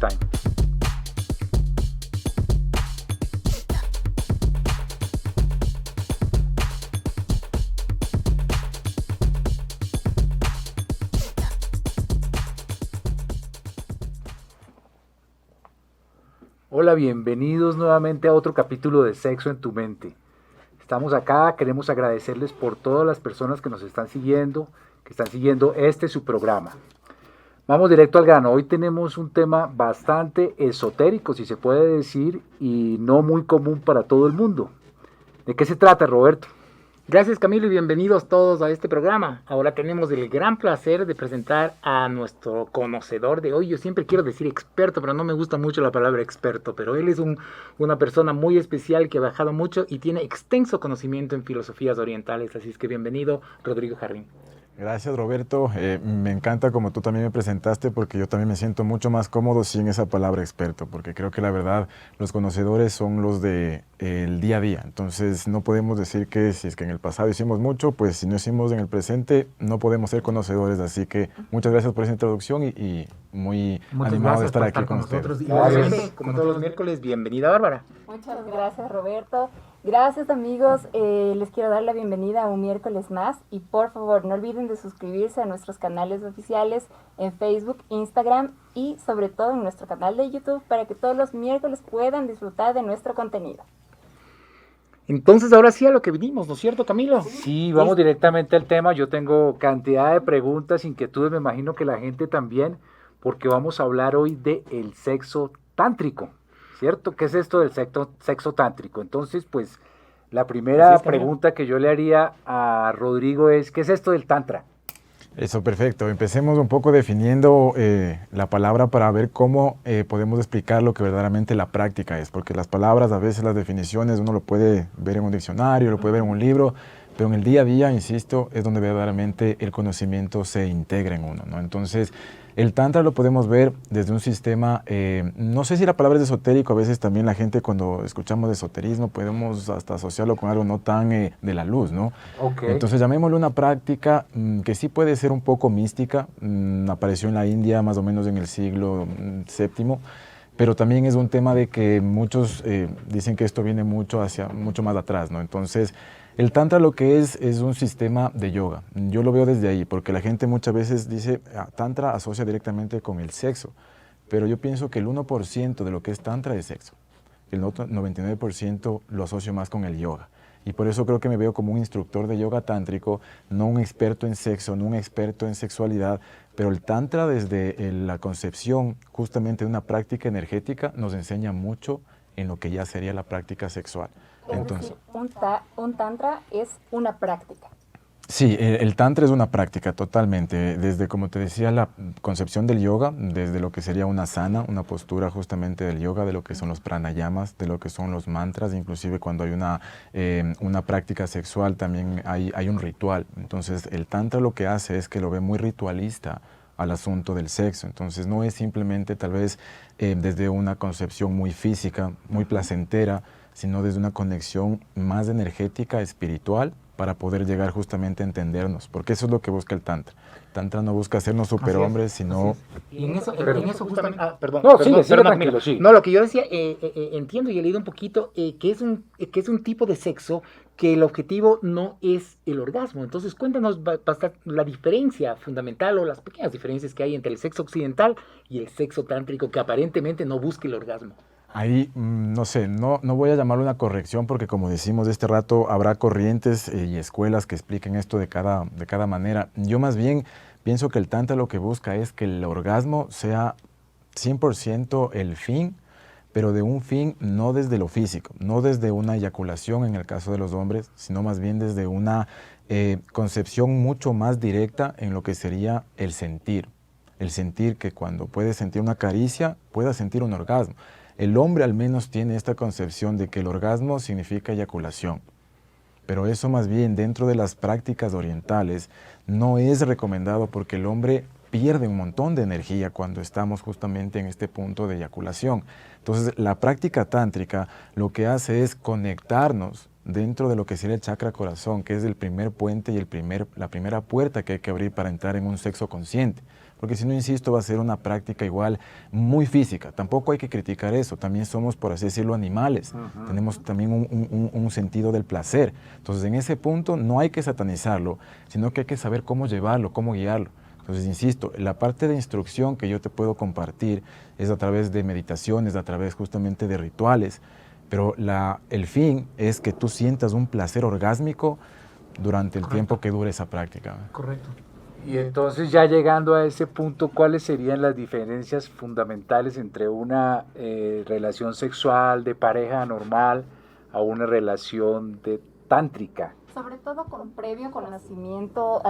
Time. Hola, bienvenidos nuevamente a otro capítulo de Sexo en tu Mente. Estamos acá, queremos agradecerles por todas las personas que nos están siguiendo, su programa. Vamos directo al grano. Hoy tenemos un tema bastante esotérico, si se puede decir, y no muy común para todo el mundo. ¿De qué se trata, Roberto? Gracias, Camilo, y bienvenidos todos a este programa. Ahora tenemos el gran placer de presentar a nuestro conocedor de hoy. Yo siempre quiero decir experto, pero no me gusta mucho la palabra experto, pero él es una persona muy especial que ha viajado mucho y tiene extenso conocimiento en filosofías orientales. Así es que bienvenido, Rodrigo Jarrín. Gracias, Roberto. Me encanta como tú también me presentaste, porque yo también me siento mucho más cómodo sin esa palabra experto, porque creo que la verdad los conocedores son los de el día a día. Entonces no podemos decir que si es que en el pasado hicimos mucho, pues si no hicimos en el presente no podemos ser conocedores. Así que muchas gracias por esa introducción y muy animado de estar aquí con nosotros. Y como todos los miércoles, bienvenida, Bárbara. Muchas gracias, Roberto. Gracias, amigos. Les quiero dar la bienvenida a un miércoles más y por favor no olviden de suscribirse a nuestros canales oficiales en Facebook, Instagram y sobre todo en nuestro canal de YouTube para que todos los miércoles puedan disfrutar de nuestro contenido. Entonces ahora sí a lo que vinimos, ¿no es cierto, Camilo? Sí, vamos directamente al tema. Yo tengo cantidad de preguntas, inquietudes, me imagino que la gente también, porque vamos a hablar hoy de el sexo tántrico, ¿cierto? ¿Qué es esto del sexo tántrico? Entonces, pues, la primera pregunta que yo le haría a Rodrigo es, ¿qué es esto del tantra? Eso, perfecto. Empecemos un poco definiendo la palabra para ver cómo podemos explicar lo que verdaderamente la práctica es, porque las palabras, a veces las definiciones, uno lo puede ver en un diccionario, lo puede ver en un libro, pero en el día a día, insisto, es donde verdaderamente el conocimiento se integra en uno, ¿no? Entonces, el tantra lo podemos ver desde un sistema, no sé si la palabra es esotérico, a veces también la gente cuando escuchamos de esoterismo podemos hasta asociarlo con algo no tan de la luz, ¿no? Okay. Entonces llamémosle una práctica que sí puede ser un poco mística, apareció en la India más o menos en el siglo VII, pero también es un tema de que muchos dicen que esto viene mucho más atrás, ¿no? Entonces, el tantra lo que es un sistema de yoga. Yo lo veo desde ahí, porque la gente muchas veces dice, tantra asocia directamente con el sexo, pero yo pienso que el 1% de lo que es tantra es sexo. El otro 99% lo asocio más con el yoga. Y por eso creo que me veo como un instructor de yoga tántrico, no un experto en sexo, no un experto en sexualidad, pero el tantra desde la concepción justamente de una práctica energética nos enseña mucho en lo que ya sería la práctica sexual. Entonces, un tantra es una práctica. Sí, el tantra es una práctica totalmente, desde, como te decía, la concepción del yoga, desde lo que sería una asana, una postura justamente del yoga, de lo que son los pranayamas, de lo que son los mantras, inclusive cuando hay una práctica sexual también hay un ritual. Entonces el tantra lo que hace es que lo ve muy ritualista al asunto del sexo. Entonces no es simplemente tal vez desde una concepción muy física, muy placentera, sino desde una conexión más energética, espiritual, para poder llegar justamente a entendernos, porque eso es lo que busca el Tantra. El Tantra no busca hacernos superhombres, sino... Y en eso justamente... perdón. No, sigue tranquilo, sí. No, lo que yo decía, entiendo y he leído un poquito que es un tipo de sexo que el objetivo no es el orgasmo. Entonces, cuéntanos la diferencia fundamental o las pequeñas diferencias que hay entre el sexo occidental y el sexo tántrico, que aparentemente no busca el orgasmo. Ahí, no sé, no voy a llamarlo una corrección porque como decimos de este rato habrá corrientes y escuelas que expliquen esto de cada manera. Yo más bien pienso que el Tantra lo que busca es que el orgasmo sea 100% el fin, pero de un fin no desde lo físico, no desde una eyaculación en el caso de los hombres, sino más bien desde una concepción mucho más directa en lo que sería el sentir. El sentir que cuando puedes sentir una caricia, puedas sentir un orgasmo. El hombre al menos tiene esta concepción de que el orgasmo significa eyaculación, pero eso más bien dentro de las prácticas orientales no es recomendado porque el hombre pierde un montón de energía cuando estamos justamente en este punto de eyaculación. Entonces la práctica tántrica lo que hace es conectarnos dentro de lo que sería el chakra corazón, que es el primer puente y la primera puerta que hay que abrir para entrar en un sexo consciente. porque si no, insisto, va a ser una práctica igual muy física. Tampoco hay que criticar eso, también somos, por así decirlo, animales, tenemos también un sentido del placer. Entonces, en ese punto no hay que satanizarlo, sino que hay que saber cómo llevarlo, cómo guiarlo. Entonces, insisto, la parte de instrucción que yo te puedo compartir es a través de meditaciones, a través justamente de rituales, pero el fin es que tú sientas un placer orgásmico durante el tiempo que dure esa práctica. Correcto. Y entonces ya llegando a ese punto, ¿cuáles serían las diferencias fundamentales entre una relación sexual de pareja normal a una relación tántrica? Sobre todo con previo conocimiento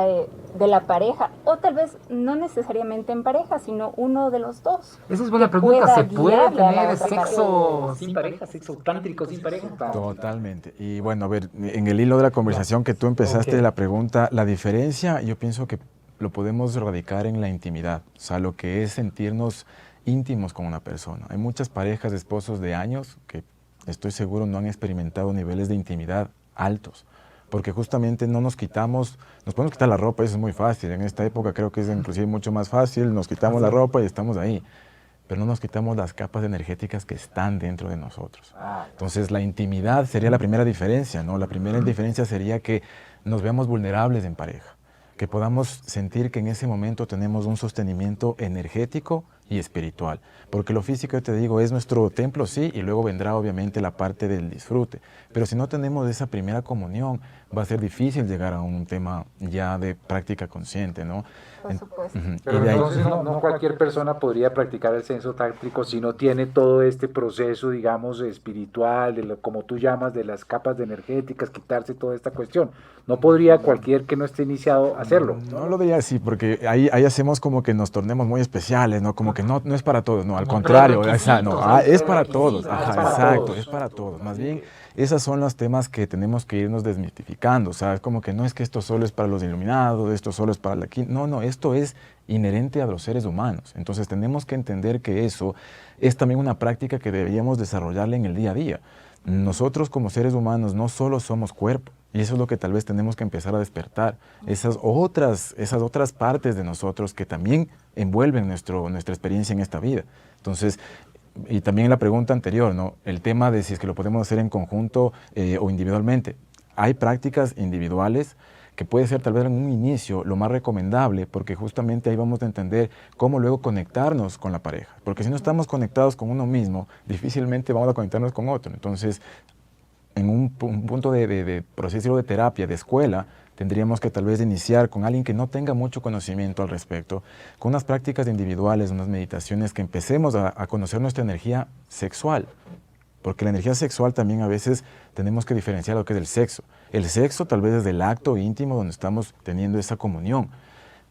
de la pareja, o tal vez no necesariamente en pareja, sino uno de los dos. Esa es buena que pregunta. ¿Se pueda puede guiarle a la tener otra sexo pareja. sin pareja, sexo tántrico sin pareja? Totalmente. Y bueno, a ver, en el hilo de la conversación que tú empezaste, Ok. la pregunta, la diferencia, yo pienso que lo podemos radicar en la intimidad, o sea, lo que es sentirnos íntimos con una persona. Hay muchas parejas de esposos de años que estoy seguro no han experimentado niveles de intimidad altos, porque justamente no nos quitamos, nos podemos quitar la ropa, eso es muy fácil, en esta época creo que es inclusive mucho más fácil, nos quitamos la ropa y estamos ahí, pero no nos quitamos las capas energéticas que están dentro de nosotros. Entonces la intimidad sería la primera diferencia, ¿no? La primera diferencia sería que nos veamos vulnerables en pareja, que podamos sentir que en ese momento tenemos un sostenimiento energético y espiritual, porque lo físico, yo te digo, es nuestro templo, sí, y luego vendrá obviamente la parte del disfrute, pero si no tenemos esa primera comunión, va a ser difícil llegar a un tema ya de práctica consciente, ¿no? Por supuesto. Pero Y de ahí- entonces no cualquier persona podría practicar el sexo tántrico si no tiene todo este proceso, digamos, espiritual, como tú llamas, de las capas de energéticas, quitarse toda esta cuestión. No podría cualquier que no esté iniciado hacerlo. No lo diría así, porque ahí hacemos como que nos tornemos muy especiales, ¿no? Como que no es para todos, no, al contrario, es para todos, ajá, exacto, es para todos. Más bien, esos son los temas que tenemos que irnos desmitificando, o sea, es como que no es que esto solo es para los iluminados, esto solo es para la quinta, no, esto es inherente a los seres humanos. Entonces tenemos que entender que eso es también una práctica que deberíamos desarrollarla en el día a día. Nosotros como seres humanos no solo somos cuerpo, y eso es lo que tal vez tenemos que empezar a despertar, esas otras partes de nosotros que también envuelven nuestra experiencia en esta vida. Entonces, y también la pregunta anterior, ¿no? El tema de si es que lo podemos hacer en conjunto o individualmente. Hay prácticas individuales que puede ser tal vez en un inicio lo más recomendable, porque justamente ahí vamos a entender cómo luego conectarnos con la pareja. Porque si no estamos conectados con uno mismo, difícilmente vamos a conectarnos con otro. Entonces, en un punto de proceso de terapia, de escuela, tendríamos que tal vez iniciar con alguien que no tenga mucho conocimiento al respecto, con unas prácticas individuales, unas meditaciones, que empecemos a conocer nuestra energía sexual. Porque la energía sexual también a veces tenemos que diferenciar lo que es el sexo. El sexo tal vez es del acto íntimo donde estamos teniendo esa comunión,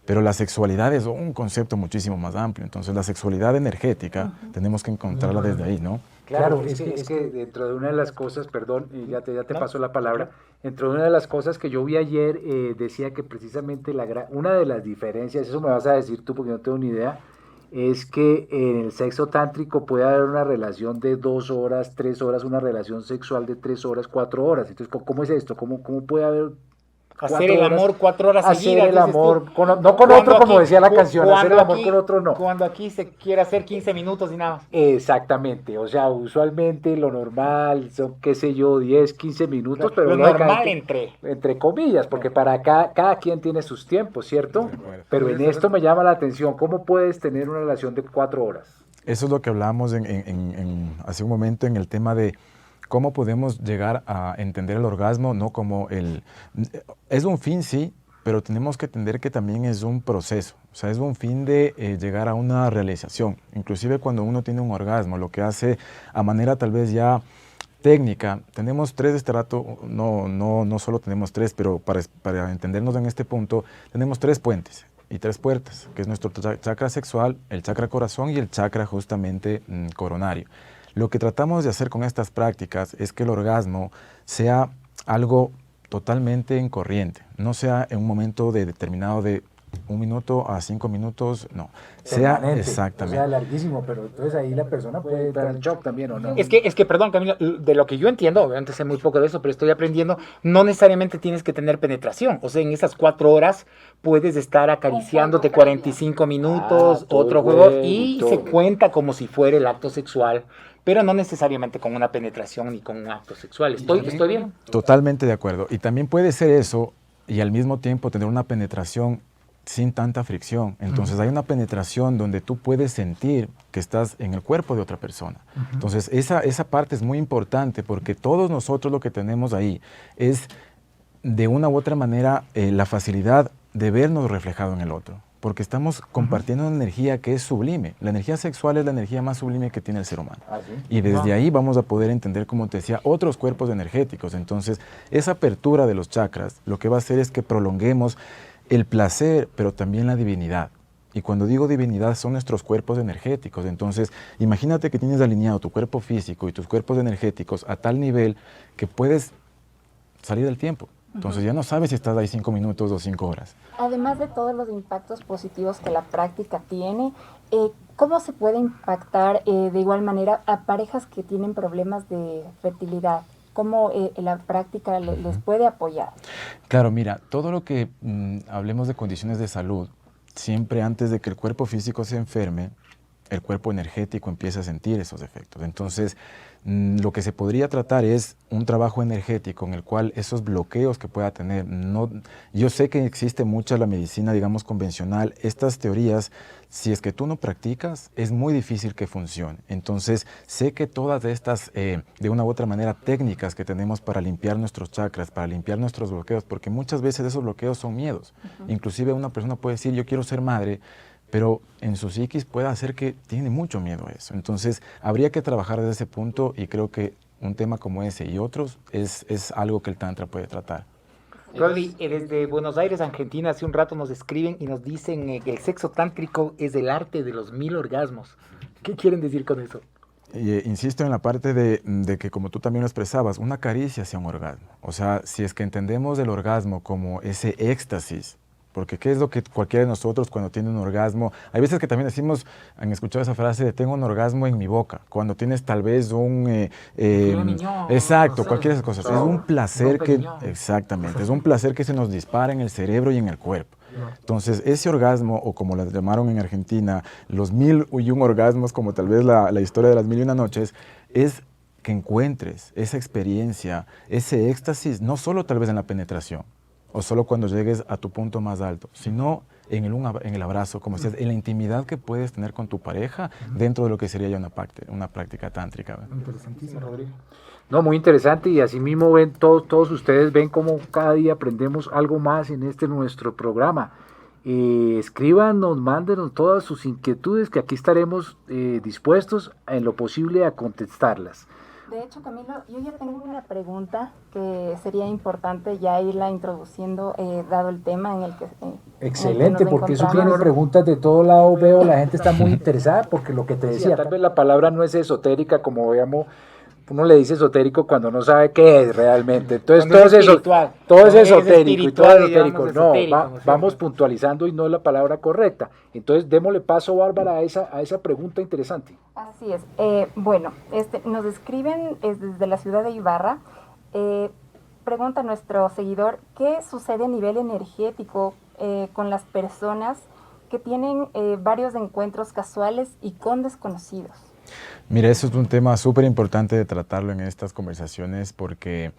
pero la sexualidad es un concepto muchísimo más amplio. Entonces la sexualidad energética tenemos que encontrarla desde ahí, ¿no? Claro, es que dentro de una de las cosas, perdón, y ya te paso la palabra, dentro de una de las cosas que yo vi ayer, decía que precisamente una de las diferencias, eso me vas a decir tú porque no tengo ni idea, es que en el sexo tántrico puede haber una relación de 2 horas, 3 horas, una relación sexual de 3 horas, 4 horas. Entonces, ¿cómo es esto? ¿Cómo puede haber Hacer el amor 4 horas hacer seguidas. el dices tú. amor, no con Cuando otro, como aquí- decía la cu- canción, hacer cuando el amor aquí- con otro no. Cuando aquí se quiere hacer 15 minutos y nada más. Exactamente, o sea, usualmente lo normal son, qué sé yo, 10, 15 minutos, pero Lo normal lógicamente, entre comillas, porque para cada quien tiene sus tiempos, ¿cierto? acuerdo. Pero en esto me llama la atención, ¿cómo puedes tener una relación de 4 horas? Eso es lo que hablamos hace un momento en el tema de cómo podemos llegar a entender el orgasmo, no como es un fin, sí, pero tenemos que entender que también es un proceso, o sea, es un fin de llegar a una realización. Inclusive cuando uno tiene un orgasmo, lo que hace a manera tal vez ya técnica, tenemos 3 de este rato, no solo tenemos 3, pero para entendernos en este punto, tenemos 3 puentes y 3 puertas, que es nuestro chakra sexual, el chakra corazón y el chakra justamente coronario. Lo que tratamos de hacer con estas prácticas es que el orgasmo sea algo totalmente en corriente, no sea en un momento determinado de 1 minuto a 5 minutos, no. Sea Permanente, exactamente. O sea, larguísimo, pero entonces ahí la persona puede entrar en shock también, ¿o no? Es que, perdón, Camilo, de lo que yo entiendo, obviamente sé muy poco de eso, pero estoy aprendiendo, no necesariamente tienes que tener penetración. O sea, en esas 4 horas puedes estar acariciándote 45 minutos, todo otro el juego, juego y y todo. se cuenta como si fuera el acto sexual, pero no necesariamente con una penetración ni con un acto sexual. ¿Estoy bien? Totalmente de acuerdo. Y también puede ser eso y al mismo tiempo tener una penetración sin tanta fricción. Entonces hay una penetración donde tú puedes sentir que estás en el cuerpo de otra persona. Entonces esa parte es muy importante porque todos nosotros lo que tenemos ahí es de una u otra manera la facilidad de vernos reflejado en el otro. Porque estamos compartiendo una energía que es sublime. La energía sexual es la energía más sublime que tiene el ser humano. ¿Ah, sí? Y desde ahí vamos a poder entender, como te decía, otros cuerpos energéticos. Entonces, esa apertura de los chakras lo que va a hacer es que prolonguemos el placer, pero también la divinidad. Y cuando digo divinidad, son nuestros cuerpos energéticos. Entonces, imagínate que tienes alineado tu cuerpo físico y tus cuerpos energéticos a tal nivel que puedes salir del tiempo. Entonces ya no sabes si estás ahí 5 minutos o 5 horas. Además de todos los impactos positivos que la práctica tiene, ¿cómo se puede impactar de igual manera a parejas que tienen problemas de fertilidad? ¿Cómo la práctica les puede apoyar? Claro, mira, todo lo que hablemos de condiciones de salud, siempre antes de que el cuerpo físico se enferme, el cuerpo energético empieza a sentir esos efectos. Entonces, lo que se podría tratar es un trabajo energético en el cual esos bloqueos que pueda tener, yo sé que existe mucha la medicina, digamos, convencional, estas teorías, si es que tú no practicas, es muy difícil que funcione. Entonces, sé que todas estas, de una u otra manera, técnicas que tenemos para limpiar nuestros chakras, para limpiar nuestros bloqueos, porque muchas veces esos bloqueos son miedos. Inclusive una persona puede decir, yo quiero ser madre, pero en su psiquis puede hacer que tiene mucho miedo a eso. Entonces, habría que trabajar desde ese punto y creo que un tema como ese y otros es algo que el Tantra puede tratar. Rodri, desde Buenos Aires, Argentina, hace un rato nos escriben y nos dicen que el sexo tántrico es el arte de los 1000 orgasmos. ¿Qué quieren decir con eso? Insisto en la parte de que, como tú también lo expresabas, una caricia hacia un orgasmo. O sea, si es que entendemos el orgasmo como ese éxtasis, porque ¿qué es lo que cualquiera de nosotros cuando tiene un orgasmo? Hay veces que también decimos, han escuchado esa frase de tengo un orgasmo en mi boca, cuando tienes tal vez un... exacto, cualquiera de esas cosas. Es un placer que... Exactamente, es un placer que se nos dispara en el cerebro y en el cuerpo. Entonces, ese orgasmo, o como las llamaron en Argentina, los 1001 orgasmos, como tal vez la historia de las 1001 noches, es que encuentres esa experiencia, ese éxtasis, no solo tal vez en la penetración, o solo cuando llegues a tu punto más alto, sino en el abrazo, como decías, en la intimidad que puedes tener con tu pareja dentro de lo que sería ya una práctica tántrica. Interesantísimo, Rodrigo. No, muy interesante, y así mismo ven, todos ustedes ven cómo cada día aprendemos algo más en nuestro programa. Escríbanos, mándenos todas sus inquietudes, que aquí estaremos dispuestos en lo posible a contestarlas. De hecho, Camilo, yo ya tengo una pregunta que sería importante ya irla introduciendo, dado el tema en el que Excelente, porque eso encontramos. tiene preguntas de todo lado, veo, la gente está muy interesada, porque lo que te decía, tal vez la palabra no es esotérica, como veamos, uno le dice esotérico cuando no sabe qué es realmente. Entonces Cuando es espiritual. todo es Cuando es esotérico y todo es espiritual, esotérico. digamos, No, esotérico, ¿no es cierto? vamos puntualizando y no es la palabra correcta. Entonces démosle paso, Bárbara, a esa pregunta interesante. Así es. Bueno, nos escriben desde la ciudad de Ibarra. Pregunta nuestro seguidor, ¿qué sucede a nivel energético con las personas que tienen varios encuentros casuales y con desconocidos? Mira, eso es un tema súper importante de tratarlo en estas conversaciones, porque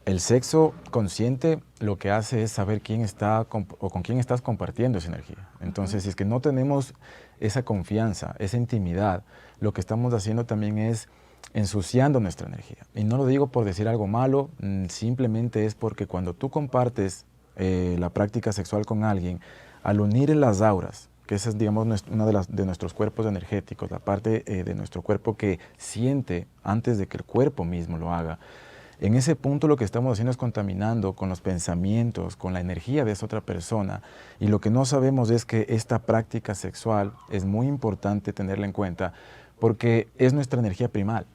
el sexo consciente lo que hace es saber quién está o con quién estás compartiendo esa energía. Entonces, si es que no tenemos esa confianza, esa intimidad, lo que estamos haciendo también es ensuciando nuestra energía. Y no lo digo por decir algo malo, simplemente es porque cuando tú compartes la práctica sexual con alguien, al unir en las auras, que esa es, digamos, una de nuestros cuerpos energéticos, la parte de nuestro cuerpo que siente antes de que el cuerpo mismo lo haga. En ese punto lo que estamos haciendo es contaminando con los pensamientos, con la energía de esa otra persona, y lo que no sabemos es que esta práctica sexual es muy importante tenerla en cuenta porque es nuestra energía primal,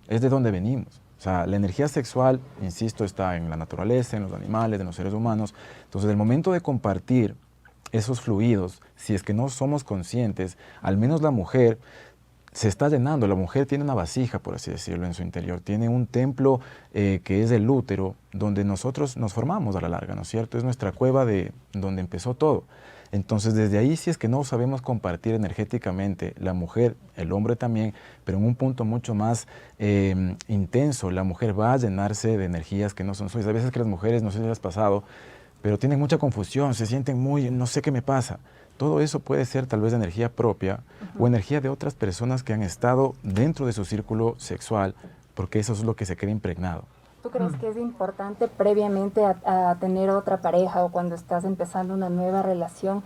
es de donde venimos. O sea, la energía sexual, insisto, está en la naturaleza, en los animales, en los seres humanos. Entonces, el momento de compartir esos fluidos, si es que no somos conscientes, al menos la mujer se está llenando. La mujer tiene una vasija, por así decirlo, en su interior. Tiene un templo que es el útero, donde nosotros nos formamos a la larga, ¿no es cierto? Es nuestra cueva de donde empezó todo. Entonces, desde ahí, si es que no sabemos compartir energéticamente, la mujer, el hombre también, pero en un punto mucho más intenso, la mujer va a llenarse de energías que no son suyas. A veces que las mujeres, no sé si les ha pasado, pero tienen mucha confusión, se sienten muy, no sé qué me pasa. Todo eso puede ser tal vez de energía propia o energía de otras personas que han estado dentro de su círculo sexual, porque eso es lo que se queda impregnado. ¿Tú crees que es importante previamente a tener otra pareja o cuando estás empezando una nueva relación,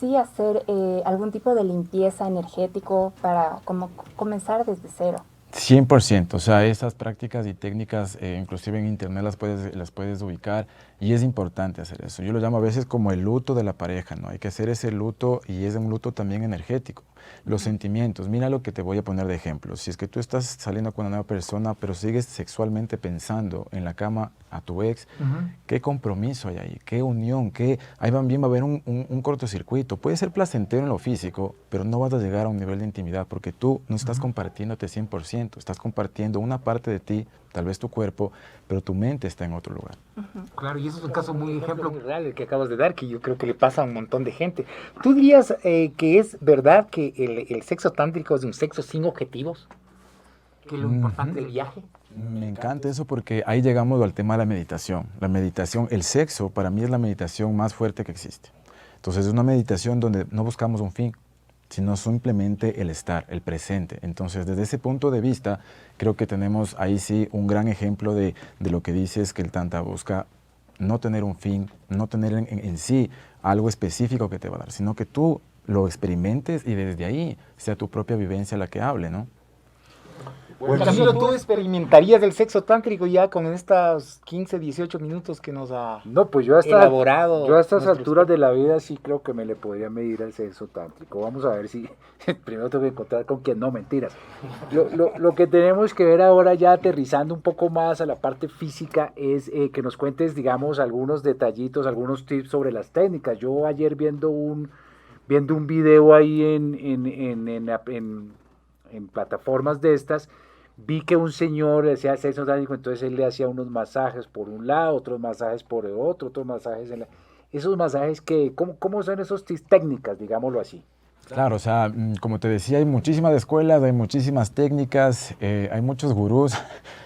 sí hacer algún tipo de limpieza energético para como comenzar desde cero? 100%, o sea, esas prácticas y técnicas, inclusive en internet las puedes ubicar y es importante hacer eso. Yo lo llamo a veces como el luto de la pareja, ¿no? Hay que hacer ese luto y es un luto también energético. Los sentimientos, mira lo que te voy a poner de ejemplo. Si es que tú estás saliendo con una nueva persona, pero sigues sexualmente pensando en la cama a tu ex, ¿qué compromiso hay ahí? ¿Qué unión? Ahí también va a haber un cortocircuito. Puede ser placentero en lo físico, pero no vas a llegar a un nivel de intimidad porque tú no estás compartiéndote 100%, estás compartiendo una parte de ti, tal vez tu cuerpo, pero tu mente está en otro lugar. Claro, y eso es un caso muy ejemplo muy real el que acabas de dar, que yo creo que le pasa a un montón de gente. ¿Tú dirías que es verdad que el sexo tántrico es un sexo sin objetivos? ¿Que lo importante es el viaje? Me encanta eso porque ahí llegamos al tema de la meditación. La meditación, el sexo para mí es la meditación más fuerte que existe. Entonces es una meditación donde no buscamos un fin, sino simplemente el estar, el presente. Entonces, desde ese punto de vista, creo que tenemos ahí sí un gran ejemplo de lo que dices, que el Tantra busca no tener un fin, no tener en sí algo específico que te va a dar, sino que tú lo experimentes y desde ahí sea tu propia vivencia la que hable, ¿no? Bueno, Camilo, ¿tú experimentarías el sexo tántrico ya con estos 15, 18 minutos que nos ha pues elaborado? Yo a estas alturas de la vida sí creo que me le podría medir al sexo tántrico. Vamos a ver si primero tengo que encontrar con quien no, mentiras. Lo que tenemos que ver ahora, ya aterrizando un poco más a la parte física, es que nos cuentes, digamos, algunos detallitos, algunos tips sobre las técnicas. Yo ayer viendo un video ahí en plataformas de estas, vi que un señor hacía sexo tántrico, entonces él le hacía unos masajes por un lado, otros masajes por el otro, otros masajes en la... Esos masajes, ¿cómo son esos técnicas, digámoslo así? Claro, o sea, como te decía, hay muchísimas escuelas, hay muchísimas técnicas, hay muchos gurús,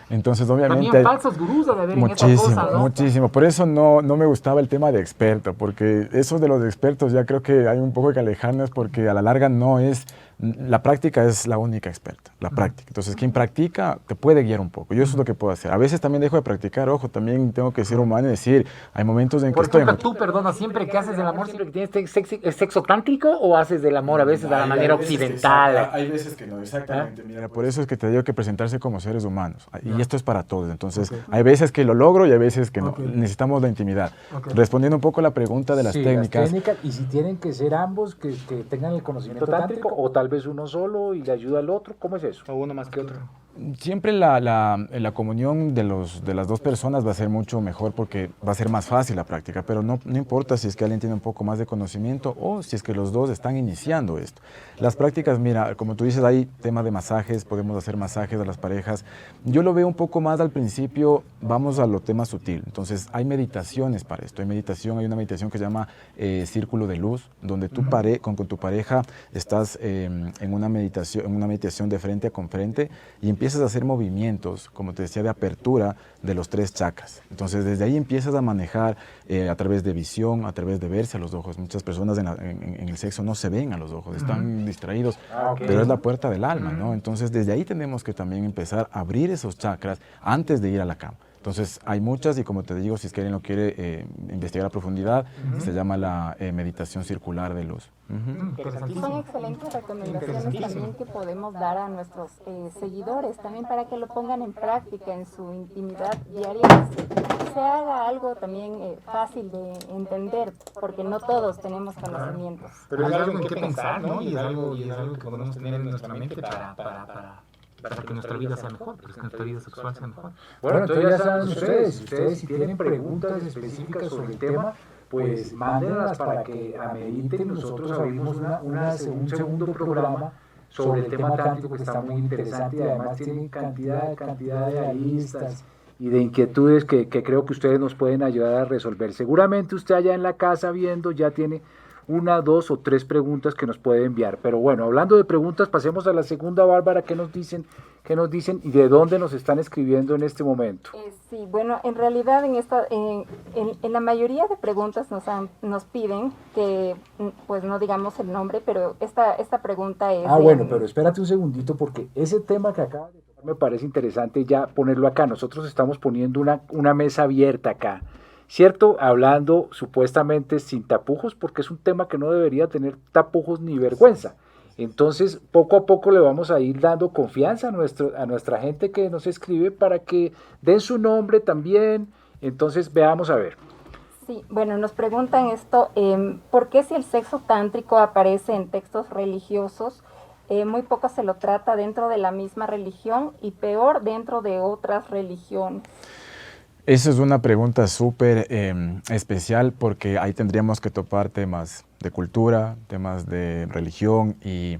entonces obviamente... También falsos gurús debe haber en esta cosa, ¿no? Muchísimo, por eso no me gustaba el tema de experto, porque eso de los expertos ya creo que hay un poco que alejarnos porque a la larga no es... La práctica es la única experta, la práctica. Entonces, quien practica te puede guiar un poco. Yo eso es lo que puedo hacer. A veces también dejo de practicar, ojo, también tengo que ser humano y decir, hay momentos en que por estoy... ejemplo, tú, perdona, siempre que haces el amor, siempre que tienes sexo tántrico o haces del amor a veces de la manera occidental. Hay veces que no, exactamente. Mira, por eso es que te digo que presentarse como seres humanos. Y esto es para todos. Entonces, hay veces que lo logro y hay veces que no. Necesitamos la intimidad. Respondiendo un poco a la pregunta de las técnicas. Y si tienen que ser ambos que tengan el conocimiento tántrico, o tal vez uno solo y le ayuda al otro, ¿cómo es eso? O uno más que otro. Siempre la comunión de las dos personas va a ser mucho mejor porque va a ser más fácil la práctica, pero no importa si es que alguien tiene un poco más de conocimiento o si es que los dos están iniciando esto. Las prácticas, mira, como tú dices, hay tema de masajes, podemos hacer masajes a las parejas. Yo lo veo un poco más al principio, vamos a lo tema sutil. Entonces, hay meditaciones para esto. Hay una meditación que se llama Círculo de Luz, donde tú con tu pareja estás en una meditación de frente con frente y empiezas a hacer movimientos, como te decía, de apertura de los 3 chakras. Entonces, desde ahí empiezas a manejar a través de visión, a través de verse a los ojos. Muchas personas en el sexo no se ven a los ojos, están distraídos, pero es la puerta del alma, ¿no? Entonces, desde ahí tenemos que también empezar a abrir esos chakras antes de ir a la cama. Entonces, hay muchas y como te digo, si es que alguien lo quiere investigar a profundidad, se llama la meditación circular de luz. Son excelentes recomendaciones también que podemos dar a nuestros seguidores, también para que lo pongan en práctica en su intimidad diaria, que se haga algo también fácil de entender, porque no todos tenemos conocimientos. Pero es algo en qué pensar, ¿no? Y es algo que podemos tener en nuestra mente para que nuestra vida sea mejor, para que nuestra vida sexual sea mejor. Bueno, entonces ya saben ustedes si tienen preguntas específicas sobre el tema, pues mándenlas para que ameriten. Nosotros abrimos un segundo programa sobre el tema tántrico que está muy interesante y además tienen cantidad de aristas y de inquietudes que creo que ustedes nos pueden ayudar a resolver. Seguramente usted allá en la casa viendo ya tiene una, dos o tres preguntas que nos puede enviar. Pero bueno, hablando de preguntas, pasemos a la segunda. Bárbara, ¿qué nos dicen y de dónde nos están escribiendo en este momento? Sí, bueno, en realidad en la mayoría de preguntas nos piden que pues no digamos el nombre, pero esta pregunta es... Bueno, pero espérate un segundito porque ese tema que acabas de tocar me parece interesante ya ponerlo acá. Nosotros estamos poniendo una mesa abierta acá, ¿cierto? Hablando supuestamente sin tapujos, porque es un tema que no debería tener tapujos ni vergüenza. Entonces, poco a poco le vamos a ir dando confianza a nuestra gente que nos escribe para que den su nombre también. Entonces, veamos a ver. Sí, bueno, nos preguntan esto, ¿por qué si el sexo tántrico aparece en textos religiosos, muy poco se lo trata dentro de la misma religión y peor dentro de otras religiones? Esa es una pregunta súper especial porque ahí tendríamos que topar temas de cultura, temas de religión y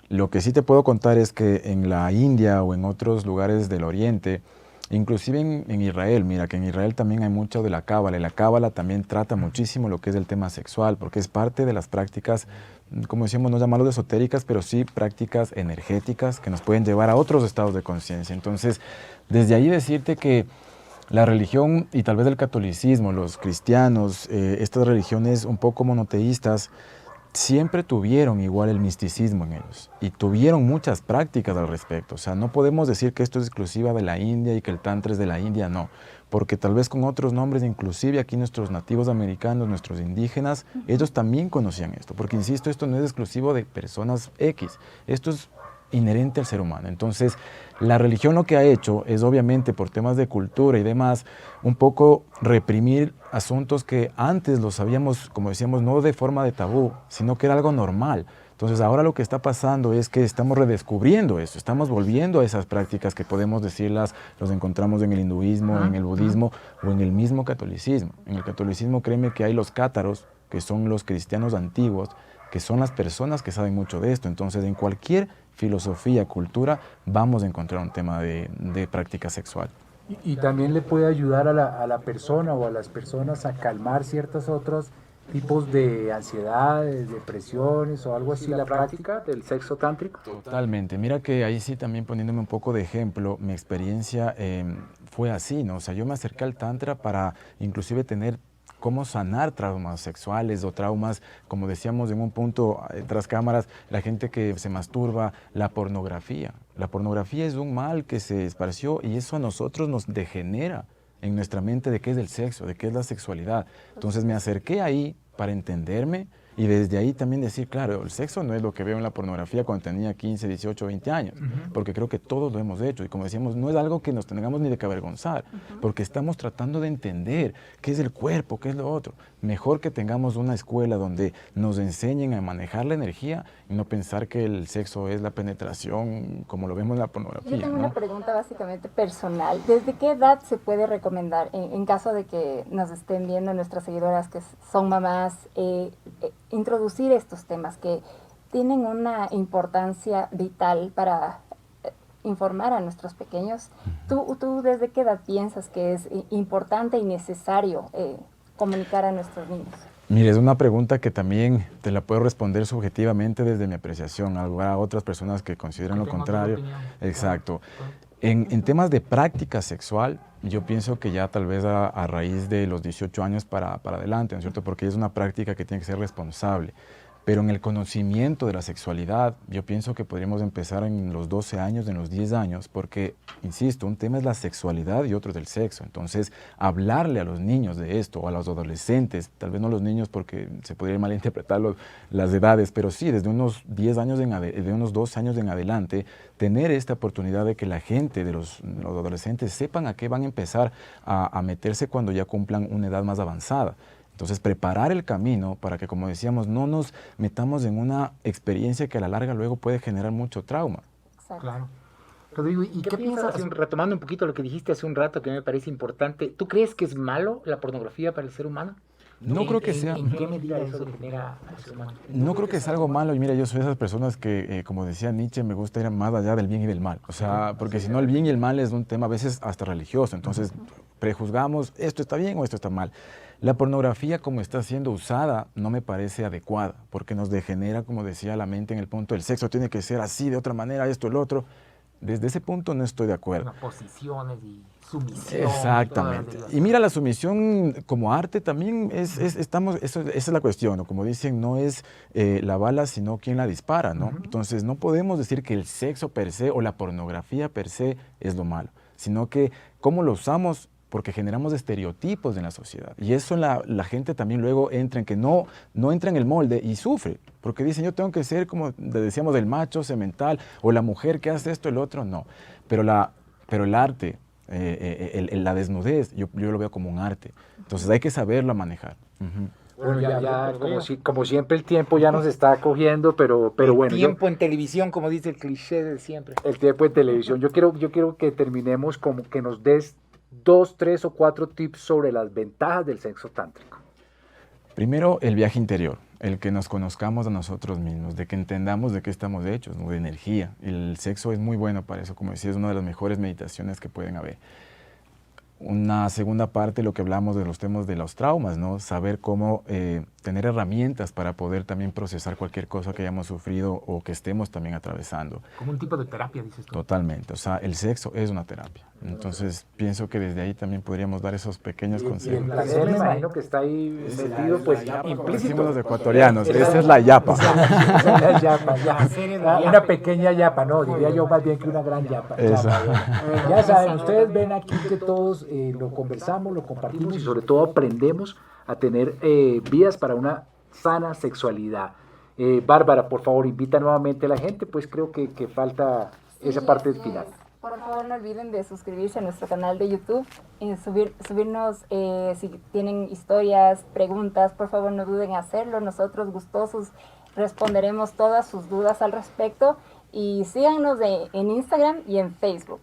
lo que sí te puedo contar es que en la India o en otros lugares del Oriente, inclusive en Israel, mira que en Israel también hay mucho de la cábala y la cábala también trata muchísimo lo que es el tema sexual porque es parte de las prácticas, como decíamos, no llamarlo esotéricas, pero sí prácticas energéticas que nos pueden llevar a otros estados de conciencia. Entonces, desde ahí decirte que la religión y tal vez el catolicismo, los cristianos, estas religiones un poco monoteístas, siempre tuvieron igual el misticismo en ellos y tuvieron muchas prácticas al respecto. O sea, no podemos decir que esto es exclusiva de la India y que el tantra es de la India, no. Porque tal vez con otros nombres, inclusive aquí nuestros nativos americanos, nuestros indígenas, ellos también conocían esto. Porque, insisto, esto no es exclusivo de personas X. Esto es inherente al ser humano. Entonces, la religión lo que ha hecho es obviamente por temas de cultura y demás, un poco reprimir asuntos que antes los sabíamos, como decíamos, no de forma de tabú, sino que era algo normal. Entonces ahora lo que está pasando es que estamos redescubriendo eso, estamos volviendo a esas prácticas que podemos decirlas, los encontramos en el hinduismo, en el budismo o en el mismo catolicismo. En el catolicismo créeme que hay los cátaros, que son los cristianos antiguos, que son las personas que saben mucho de esto. Entonces en cualquier filosofía, cultura, vamos a encontrar un tema de práctica sexual. Y también le puede ayudar a la persona o a las personas a calmar ciertos otros tipos de ansiedades, depresiones o algo así, la práctica del sexo tántrico. Totalmente. Mira que ahí sí también poniéndome un poco de ejemplo, mi experiencia fue así, ¿no? O sea, yo me acerqué al tantra para inclusive tener cómo sanar traumas sexuales o traumas, como decíamos en un punto tras cámaras, la gente que se masturba, la pornografía. La pornografía es un mal que se esparció y eso a nosotros nos degenera en nuestra mente de qué es el sexo, de qué es la sexualidad. Entonces me acerqué ahí para entenderme y desde ahí también decir, claro, el sexo no es lo que veo en la pornografía cuando tenía 15, 18, 20 años, porque creo que todos lo hemos hecho y como decíamos, no es algo que nos tengamos ni de que avergonzar, porque estamos tratando de entender qué es el cuerpo, qué es lo otro. Mejor que tengamos una escuela donde nos enseñen a manejar la energía y no pensar que el sexo es la penetración como lo vemos en la pornografía. Yo tengo una pregunta básicamente personal. ¿Desde qué edad se puede recomendar, en caso de que nos estén viendo nuestras seguidoras que son mamás, introducir estos temas que tienen una importancia vital para informar a nuestros pequeños? ¿Tú desde qué edad piensas que es importante y necesario comunicar a nuestros niños? Mire, es una pregunta que también te la puedo responder subjetivamente desde mi apreciación. Habrá otras personas que consideran lo contrario. Exacto. En temas de práctica sexual, yo pienso que ya tal vez a raíz de los 18 años para adelante, ¿no es cierto? Porque es una práctica que tiene que ser responsable. Pero en el conocimiento de la sexualidad, yo pienso que podríamos empezar en los 12 años, en los 10 años, porque, insisto, un tema es la sexualidad y otro es el sexo. Entonces, hablarle a los niños de esto, o a los adolescentes, tal vez no los niños porque se podría malinterpretar las edades, pero sí, desde unos 10 años, de unos 12 años en adelante, tener esta oportunidad de que la gente, de los adolescentes, sepan a qué van a empezar a meterse cuando ya cumplan una edad más avanzada. Entonces, preparar el camino para que, como decíamos, no nos metamos en una experiencia que a la larga luego puede generar mucho trauma. Exacto. Claro. Rodrigo, ¿y qué piensas? Retomando un poquito lo que dijiste hace un rato que me parece importante, ¿tú crees que es malo la pornografía para el ser humano? No creo que sea... ¿En qué medida eso genera al ser humano? No creo que sea algo malo, y mira, yo soy de esas personas que, como decía Nietzsche, me gusta ir más allá del bien y del mal. O sea, porque si no, el bien y el mal es un tema a veces hasta religioso, entonces prejuzgamos esto está bien o esto está mal. La pornografía, como está siendo usada, no me parece adecuada, porque nos degenera, como decía, la mente en el punto del sexo tiene que ser así, de otra manera, esto, el otro. Desde ese punto no estoy de acuerdo. Posiciones y sumisión. Exactamente. Y mira, la sumisión como arte también esa es la cuestión, ¿no? Como dicen, no es la bala, sino quien la dispara, ¿no? Entonces, no podemos decir que el sexo per se o la pornografía per se es lo malo, sino que cómo lo usamos, porque generamos estereotipos en la sociedad. Y eso la gente también luego entra en que no entra en el molde y sufre, porque dicen, yo tengo que ser, como decíamos, el macho semental, o la mujer que hace esto, el otro, no. Pero el arte, la desnudez, yo lo veo como un arte. Entonces hay que saberlo manejar. Bueno, ya como siempre el tiempo ya nos está cogiendo, pero bueno. Tiempo en televisión, como dice el cliché de siempre. El tiempo en televisión. Yo quiero que terminemos como que nos des 2, 3 o 4 tips sobre las ventajas del sexo tántrico. Primero, el viaje interior, el que nos conozcamos a nosotros mismos, de que entendamos de qué estamos hechos, ¿no? De energía. El sexo es muy bueno para eso, como decía, es una de las mejores meditaciones que pueden haber. Una segunda parte, lo que hablamos de los temas de los traumas, ¿no? Saber cómo tener herramientas para poder también procesar cualquier cosa que hayamos sufrido o que estemos también atravesando. Como un tipo de terapia, dices tú. Totalmente, o sea, el sexo es una terapia. Entonces, pienso que desde ahí también podríamos dar esos pequeños consejos. Y el placer, me imagino que está ahí metido, pues, implícito. Los ecuatorianos, esa es la yapa. La yapa, una pequeña yapa, no, diría yo más bien que una gran yapa. Ya saben, ustedes ven aquí que todos lo conversamos, lo compartimos y sobre todo aprendemos a tener vías para una sana sexualidad. Bárbara, por favor, invita nuevamente a la gente, pues creo que falta esa parte final. Por favor, no olviden de suscribirse a nuestro canal de YouTube, subirnos si tienen historias, preguntas, por favor no duden en hacerlo, nosotros gustosos responderemos todas sus dudas al respecto y síganos en Instagram y en Facebook.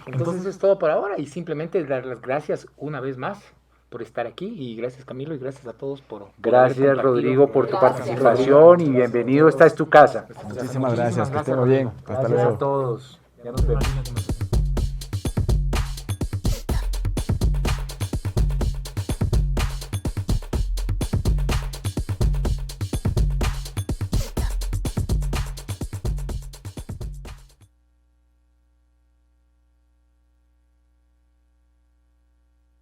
Entonces eso es todo por ahora y simplemente dar las gracias una vez más por estar aquí y gracias Camilo y gracias a todos por gracias Rodrigo por tu participación y bienvenido, esta es tu casa. Muchísimas gracias, que estén muy bien, hasta luego. Gracias a todos, ya nos vemos.